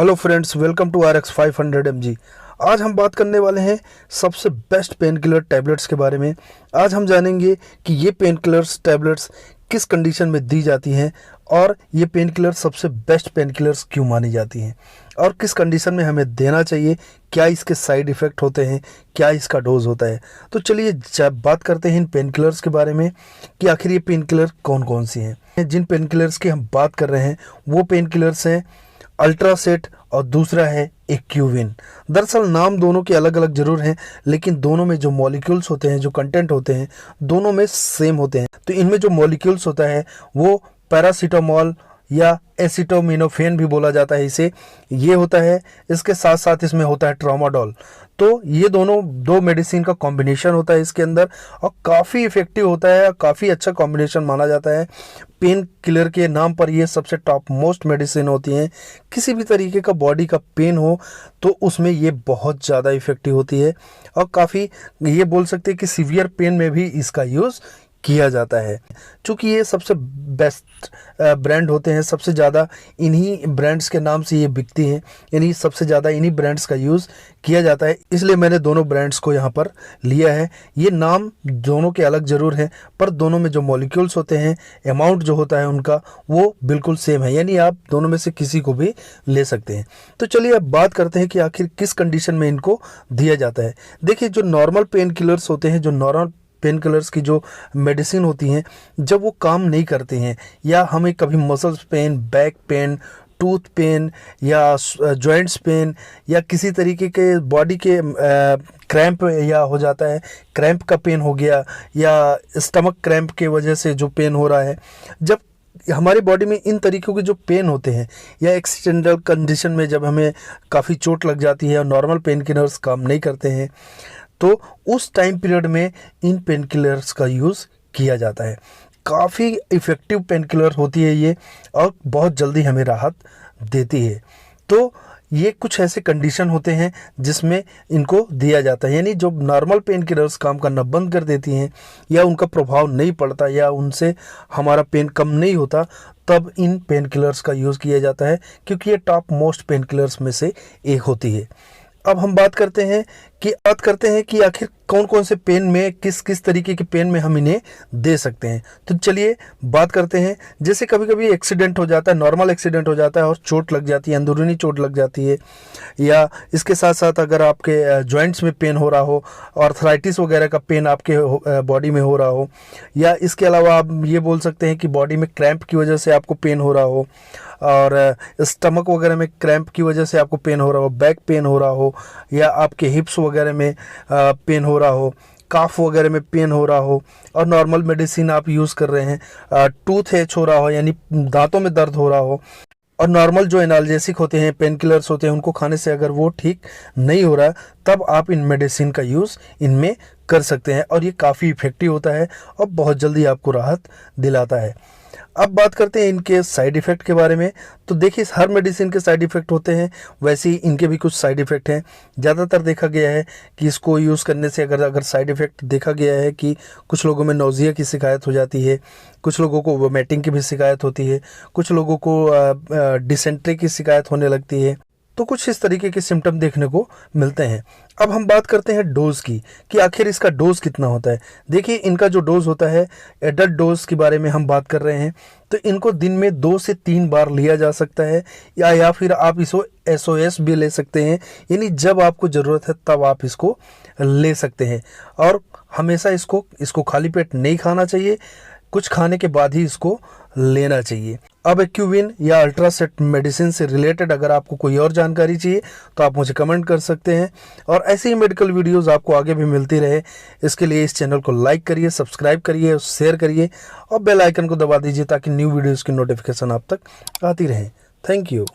Hello friends, welcome to RX500mg। आज हम बात करने वाले हैं सबसे बेस्ट पेन किलर टैबलेट्स के बारे में। आज हम जानेंगे कि ये पेन किलर्स टैबलेट्स किस कंडीशन में दी जाती हैं और ये पेन किलर सबसे बेस्ट पेन किलर्स क्यों मानी जाती हैं और किस कंडीशन में हमें देना चाहिए, क्या इसके साइड इफ़ेक्ट होते हैं, क्या इसका डोज होता है। तो चलिए बात करते हैं इन पेन किलर्स के बारे में कि आखिर ये पेन किलर कौन कौन सी हैं। जिन पेन किलर्स की हम बात कर रहे हैं वो पेन किलर्स हैं अल्ट्रासेट और दूसरा है एक्यूविन। दरअसल नाम दोनों के अलग अलग जरूर हैं, लेकिन दोनों में जो मॉलिक्यूल्स होते हैं, जो कंटेंट होते हैं, दोनों में सेम होते हैं। तो इनमें जो मॉलिक्यूल्स होता है वो पैरासीटामोल या एसिटामिनोफेन भी बोला जाता है इसे, ये होता है। इसके साथ साथ इसमें होता है ट्रामाडोल। तो ये दोनों दो मेडिसिन का कॉम्बिनेशन होता है इसके अंदर और काफ़ी इफ़ेक्टिव होता है, काफ़ी अच्छा कॉम्बिनेशन माना जाता है। पेन किलर के नाम पर ये सबसे टॉप मोस्ट मेडिसिन होती हैं। किसी भी तरीके का बॉडी का पेन हो तो उसमें ये बहुत ज़्यादा इफ़ेक्टिव होती है और काफ़ी ये बोल सकते हैं कि सीवियर पेन में भी इसका यूज़ किया जाता है। चूँकि ये सबसे बेस्ट ब्रांड होते हैं, सबसे ज़्यादा इन्हीं ब्रांड्स के नाम से ये बिकती हैं, यानी सबसे ज़्यादा इन्हीं ब्रांड्स का यूज़ किया जाता है। इसलिए मैंने दोनों ब्रांड्स को यहाँ पर लिया है। ये नाम दोनों के अलग ज़रूर हैं, पर दोनों में जो मॉलिक्यूल्स होते हैं, अमाउंट जो होता है उनका, वो बिल्कुल सेम है, यानी आप दोनों में से किसी को भी ले सकते हैं। तो चलिए अब बात करते हैं कि आखिर किस कंडीशन में इनको दिया जाता है। देखिए, जो नॉर्मल पेन किलर्स होते हैं, जो नॉर्मल पेन किलर्स की जो मेडिसिन होती हैं, जब वो काम नहीं करते हैं या हमें कभी muscles pain, back pain, tooth pain या जॉइंट्स पेन या किसी तरीके के बॉडी के क्रैम्प या हो जाता है, क्रैम्प का पेन हो गया या स्टमक क्रैम्प के वजह से जो पेन हो रहा है, जब हमारी बॉडी में इन तरीक़ों के जो पेन होते हैं या एक्सीडेंटल कंडीशन में जब हमें काफ़ी चोट लग जाती है और नॉर्मल पेन किलर्स काम नहीं करते हैं, तो उस टाइम पीरियड में इन पेन किलर्स का यूज़ किया जाता है। काफ़ी इफ़ेक्टिव पेन किलर होती है ये और बहुत जल्दी हमें राहत देती है। तो ये कुछ ऐसे कंडीशन होते हैं जिसमें इनको दिया जाता है, यानी जो नॉर्मल पेन किलर्स काम करना बंद कर देती हैं या उनका प्रभाव नहीं पड़ता या उनसे हमारा पेन कम नहीं होता, तब इन पेन किलर्स का यूज़ किया जाता है, क्योंकि ये टॉप मोस्ट पेन किलर्स में से एक होती है। अब हम बात करते हैं कि आखिर कौन कौन से पेन में, किस किस तरीके के पेन में हम इन्हें दे सकते हैं। तो चलिए बात करते हैं। जैसे कभी कभी एक्सीडेंट हो जाता है, नॉर्मल एक्सीडेंट हो जाता है और चोट लग जाती है, अंदरूनी चोट लग जाती है, या इसके साथ साथ अगर आपके जॉइंट्स में पेन हो रहा हो, आर्थराइटिस वगैरह का पेन आपके बॉडी में हो रहा हो, या इसके अलावा आप ये बोल सकते हैं कि बॉडी में क्रैम्प की वजह से आपको पेन हो रहा हो और स्टमक वगैरह में क्रैम्प की वजह से आपको पेन हो रहा हो, बैक पेन हो रहा हो, या आपके हिप्स वगैरह में पेन हो रहा हो, काफ वगैरह में पेन हो रहा हो और नॉर्मल मेडिसिन आप यूज़ कर रहे हैं, टूथ एच हो रहा हो यानी दांतों में दर्द हो रहा हो, और नॉर्मल जो एनाल्जेसिक होते हैं, पेन किलर्स होते हैं, उनको खाने से अगर वो ठीक नहीं हो रहा, तब आप इन मेडिसिन का यूज़ इनमें कर सकते हैं और ये काफ़ी इफ़ेक्टिव होता है और बहुत जल्दी आपको राहत दिलाता है। अब बात करते हैं इनके साइड इफ़ेक्ट के बारे में। तो देखिए, हर मेडिसिन के साइड इफ़ेक्ट होते हैं, वैसे ही इनके भी कुछ साइड इफ़ेक्ट हैं। ज़्यादातर देखा गया है कि इसको यूज़ करने से अगर साइड इफ़ेक्ट देखा गया है कि कुछ लोगों में नौजिया की शिकायत हो जाती है, कुछ लोगों को वोमिटिंग की भी शिकायत होती है, कुछ लोगों को डिसेंट्री की शिकायत होने लगती है। तो कुछ इस तरीके के सिम्टम देखने को मिलते हैं। अब हम बात करते हैं डोज की कि आखिर इसका डोज कितना होता है। देखिए, इनका जो डोज होता है, एडल्ट डोज के बारे में हम बात कर रहे हैं, तो इनको दिन में 2 से 3 बार लिया जा सकता है या फिर आप इसको SOS भी ले सकते हैं, यानी जब आपको ज़रूरत है तब आप इसको ले सकते हैं। और हमेशा इसको खाली पेट नहीं खाना चाहिए, कुछ खाने के बाद ही इसको लेना चाहिए। अब एक्यूविन या अल्ट्रासेट मेडिसिन से रिलेटेड अगर आपको कोई और जानकारी चाहिए तो आप मुझे कमेंट कर सकते हैं, और ऐसे ही मेडिकल वीडियोस आपको आगे भी मिलती रहे, इसके लिए इस चैनल को लाइक करिए, सब्सक्राइब करिए, शेयर करिए और बेल आइकन को दबा दीजिए ताकि न्यू वीडियोज़ की नोटिफिकेशन आप तक आती रहे। Thank you.